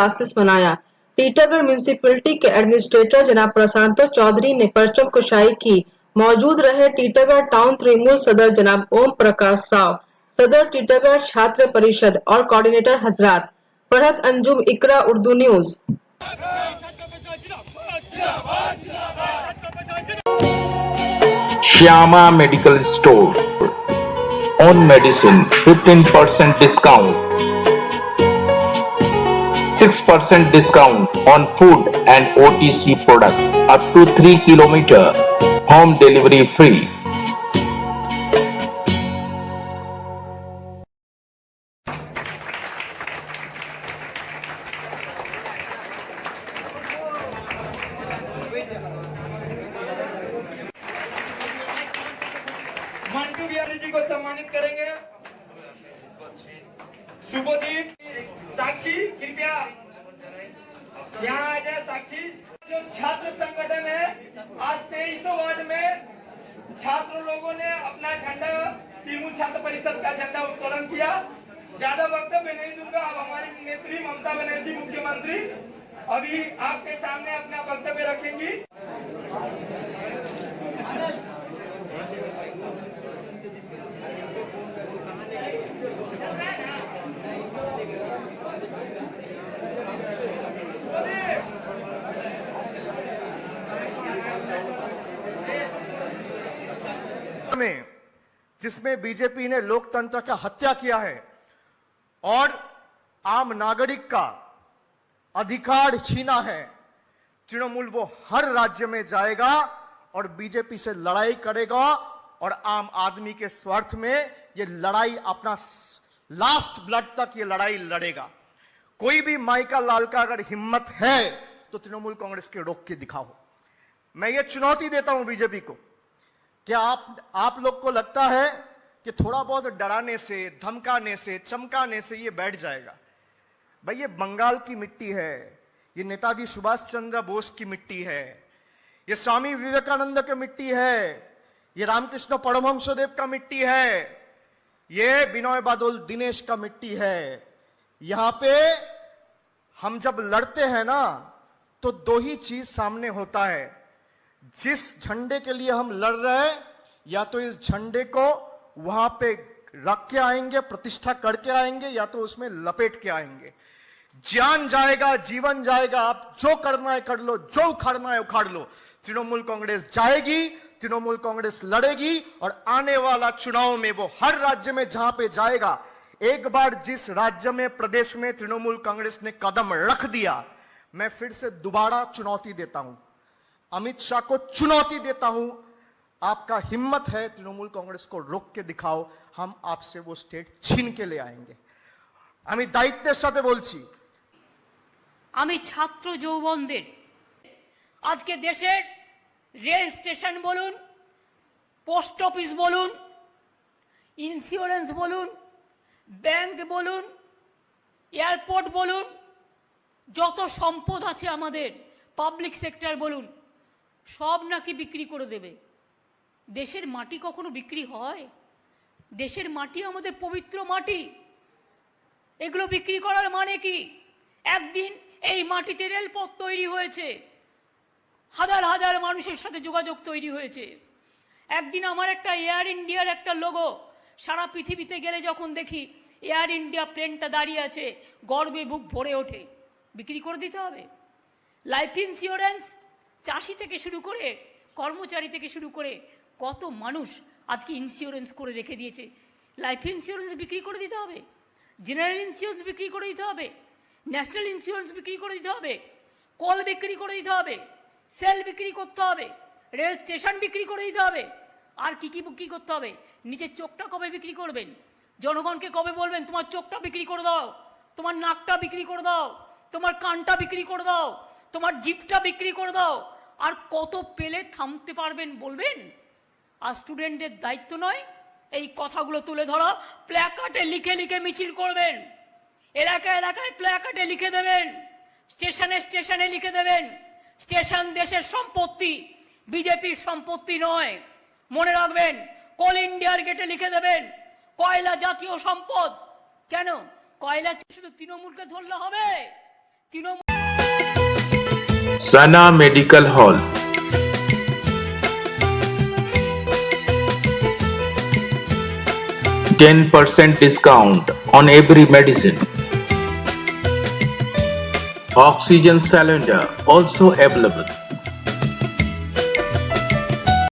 Classes मनाया। Titagarh municipality के administrator जनाब प्रशांत चौधरी ने परचम कुशाई की। मौजूद रहे टीटागढ़ टाउन तृणमूल सदर जनाब ओम प्रकाश साव, सदर टीटागढ़ छात्र परिषद और कोऑर्डिनेटर हजरात। Farhat Anjum, Iqra Urdu news. Shyama medical store, on medicine 15% discount, 6% discount on food and OTC product up to 3 km, home delivery free. Mantu Bihari ji को सम्मानित करेंगे। शुभदीप, साक्षी कृपया यहाँ आ जाए। साक्षी, जो छात्र संगठन है, आज 2300 वार्ड में छात्र लोगों ने अपना झंडा, तृणमूल छात्र परिषद का झंडा उत्तोलन किया। ज्यादा वक्तव्य नहीं दूंगा। अब हमारी नेत्री ममता बनर्जी मुख्यमंत्री अभी आपके सामने अपना वक्तव्य रखेंगी। में जिसमें बीजेपी ने लोकतंत्र का हत्या किया है और आम नागरिक का अधिकार छीना है, तृणमूल वो हर राज्य में जाएगा और बीजेपी से लड़ाई करेगा और आम आदमी के स्वार्थ में ये लड़ाई अपना लास्ट ब्लड तक ये लड़ाई लड़ेगा। कोई भी माइका लाल का अगर हिम्मत है तो तृणमूल कांग्रेस के रोक के दिखाओ। मैं ये चुनौती देता हूं बीजेपी को। क्या आप लोग को लगता है कि थोड़ा बहुत डराने से, धमकाने से, चमकाने से ये बैठ जाएगा? भाई ये बंगाल की मिट्टी है, ये नेताजी सुभाष चंद्र बोस की मिट्टी है, ये स्वामी विवेकानंद की मिट्टी है, ये रामकृष्ण परमहंसदेव का मिट्टी है, ये बिनोय बादल दिनेश का मिट्टी है। यहां पे हम जब लड़ते हैं ना तो दो ही चीज सामने होता है। जिस झंडे के लिए हम लड़ रहे हैं, या तो इस झंडे को वहां पे रख के आएंगे, प्रतिष्ठा करके आएंगे, या तो उसमें लपेट के आएंगे। जान जाएगा, जीवन जाएगा, आप जो करना है कर लो, जो उखाड़ना है उखाड़ लो। तृणमूल कांग्रेस जाएगी, तृणमूल कांग्रेस लड़ेगी और आने वाला चुनाव में वो हर राज्य में जहां पे जाएगा, एक बार जिस राज्य में, प्रदेश में तृणमूल कांग्रेस ने कदम रख दिया, मैं फिर से दोबारा चुनौती देता हूं, अमित शाह को चुनौती देता हूं, आपका हिम्मत है तृणमूल कांग्रेस को रोक के दिखाओ, हम आपसे वो स्टेट छीन के ले आएंगे। আমি দায়িত্বের সাথে বলছি, আমি ছাত্র যৌবনদের আজকে দেশের রেল স্টেশন বলুন, পোস্ট অফিস বলুন, ইন্স্যুরেন্স বলুন, ব্যাংক বলুন, এয়ারপোর্ট বলুন, যত সম্পদ আছে আমাদের, পাবলিক সেক্টর বলুন, সব নাকি বিক্রি করে দেবে। দেশের মাটি কখনো বিক্রি হয়? দেশের মাটি আমাদের পবিত্র মাটি, এগুলো বিক্রি করার মানে কি? একদিন এই মাটিতে রেলপথ তৈরি হয়েছে, হাজার হাজার মানুষের সাথে যোগাযোগ তৈরি হয়েছে। একদিন আমার একটা এয়ার ইন্ডিয়ার একটা লোগো, সারা পৃথিবীতে গেলে যখন দেখি এয়ার ইন্ডিয়া প্লেনটা দাঁড়িয়ে আছে, গর্বে বুক ভরে ওঠে। বিক্রি করে দিতে হবে। লাইফ ইন্স্যুরেন্স, চাষি থেকে শুরু করে, কর্মচারী থেকে শুরু করে কত মানুষ আজকে ইন্স্যুরেন্স করে রেখে দিয়েছে। লাইফ ইন্স্যুরেন্স বিক্রি করে দিতে হবে, জেনারেল ইন্স্যুরেন্স বিক্রি করে দিতে হবে, ন্যাশনাল ইন্স্যুরেন্স বিক্রি করে দিতে হবে, কল বিক্রি করে দিতে হবে, সেল বিক্রি করতে হবে, রেল স্টেশন বিক্রি করে দিতে হবে। আর কি কি বিক্রি করতে হবে? নিজের চোখটা কবে বিক্রি করবেন? জনগণকে কবে বলবেন তোমার চোখটা বিক্রি করে দাও, তোমার নাকটা বিক্রি করে দাও, তোমার কানটা বিক্রি করে দাও, তোমার জিভটা বিক্রি করে দাও? আর কত পেলে থামতে পারবেন বলবেন? আর স্টুডেন্টদের দায়িত্ব নয় এই কথাগুলো তুলে ধরা, প্ল্যাকার্ডে লিখে লিখে মিছিল করবেন, এলাকায় এলাকায় প্ল্যাকার্ডে লিখে দেবেন, স্টেশনে স্টেশনে লিখে দেবেন, স্টেশন দেশের সম্পত্তি, বিজেপির সম্পত্তি নয়। মনে রাখবেন, কোল ইন্ডিয়ার গেটে লিখে দেবেন কয়লা জাতীয় সম্পদ। কেন কয়লা শুধু তৃণমূলকে ধরলে হবে? Trinamool Sana Medical Hall. 10% discount on every medicine. Oxygen cylinder also available.